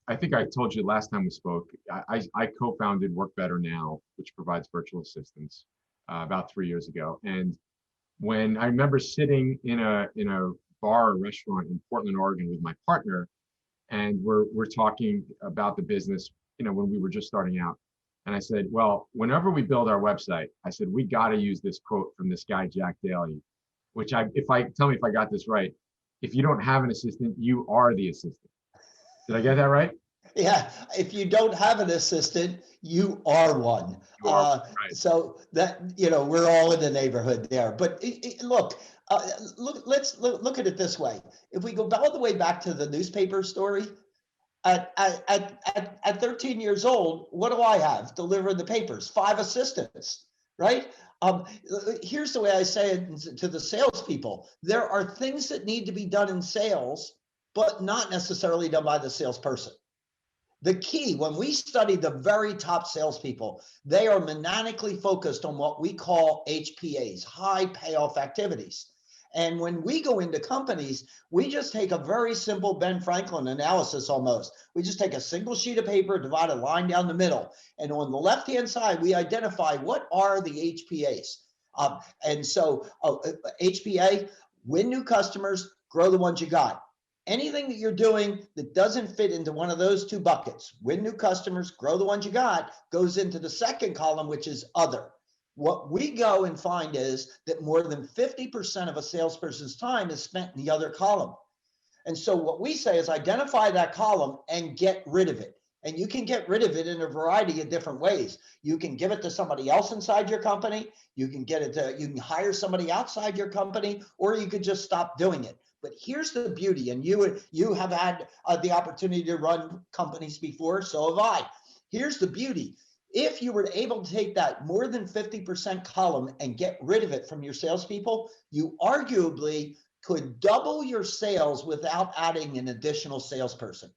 I think I told you last time we spoke, I co-founded Work Better Now, which provides virtual assistants about 3 years ago. And when I remember sitting in a bar or restaurant in Portland, Oregon with my partner, and we're talking about the business, when we were just starting out. And I said, well, whenever we build our website, I said, we got to use this quote from this guy, Jack Daly, which tell me if I got this right. If you don't have an assistant, you are the assistant. Did I get that right? Yeah, if you don't have an assistant, you are one. You are right. So that, we're all in the neighborhood there. But look, let's look at it this way. If we go all the way back to the newspaper story, at 13 years old, what do I have delivering the papers? 5 assistants, right? Here's the way I say it to the salespeople. There are things that need to be done in sales, but not necessarily done by the salesperson. The key, when we study the very top salespeople, they are maniacally focused on what we call HPAs, high payoff activities. And when we go into companies, we just take a very simple Ben Franklin analysis almost. We just take a single sheet of paper, divide a line down the middle. And on the left-hand side, we identify what are the HPAs. And so HPA, win new customers, grow the ones you got. Anything that you're doing that doesn't fit into one of those 2 buckets, win new customers, grow the ones you got, goes into the second column, which is other. What we go and find is that more than 50% of a salesperson's time is spent in the other column. And so what we say is identify that column and get rid of it. And you can get rid of it in a variety of different ways. You can give it to somebody else inside your company. You can you can hire somebody outside your company, or you could just stop doing it. But here's the beauty, and you have had the opportunity to run companies before, so have I. Here's the beauty. If you were able to take that more than 50% column and get rid of it from your salespeople, you arguably could double your sales without adding an additional salesperson.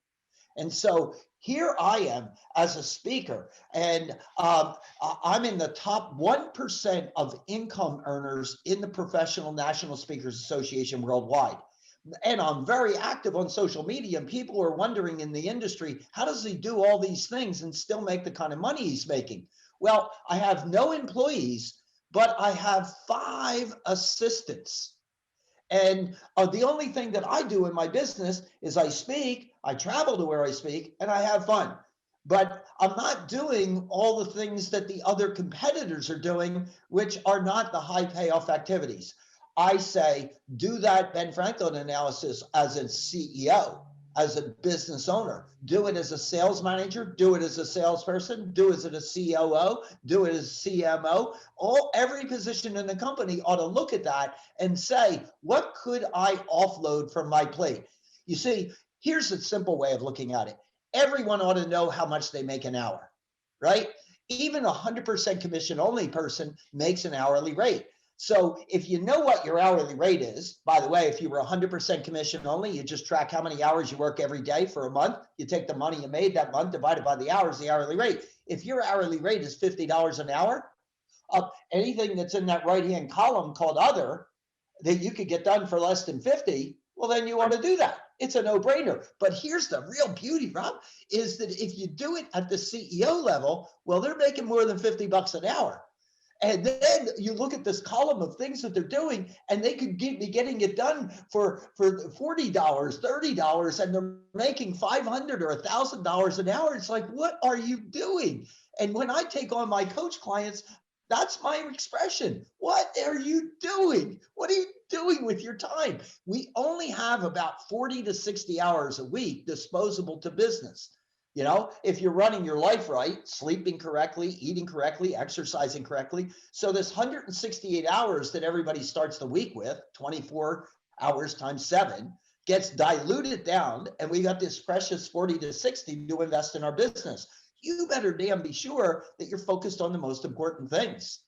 And so here I am as a speaker, and I'm in the top 1% of income earners in the Professional National Speakers Association worldwide. And I'm very active on social media, and people are wondering in the industry, how does he do all these things and still make the kind of money he's making? Well, I have no employees, but I have 5 assistants. And the only thing that I do in my business is I speak, I travel to where I speak, and I have fun. But I'm not doing all the things that the other competitors are doing, which are not the high payoff activities. I say, do that Ben Franklin analysis as a CEO, as a business owner. Do it as a sales manager, do it as a salesperson, do it as a COO, do it as a CMO. Every position in the company ought to look at that and say, what could I offload from my plate? You see, here's a simple way of looking at it. Everyone ought to know how much they make an hour, right? Even a 100% commission only person makes an hourly rate. So if you know what your hourly rate is, by the way, if you were 100% commission only, you just track how many hours you work every day for a month. You take the money you made that month divided by the hours, the hourly rate. If your hourly rate is $50 an hour, anything that's in that right-hand column called other that you could get done for less than 50, well, then you ought to do that. It's a no-brainer. But here's the real beauty, Rob, is that if you do it at the CEO level, well, they're making more than $50 an hour. And then you look at this column of things that they're doing, and they could be getting it done for $40, $30, and they're making $500 or $1,000 an hour. It's like, what are you doing? And when I take on my coach clients, that's my expression. What are you doing? What are you doing with your time? We only have about 40 to 60 hours a week disposable to business. You know, if you're running your life right, sleeping correctly, eating correctly, exercising correctly. So this 168 hours that everybody starts the week with, 24 hours times 7, gets diluted down, and we got this precious 40 to 60 to invest in our business. You better damn be sure that you're focused on the most important things.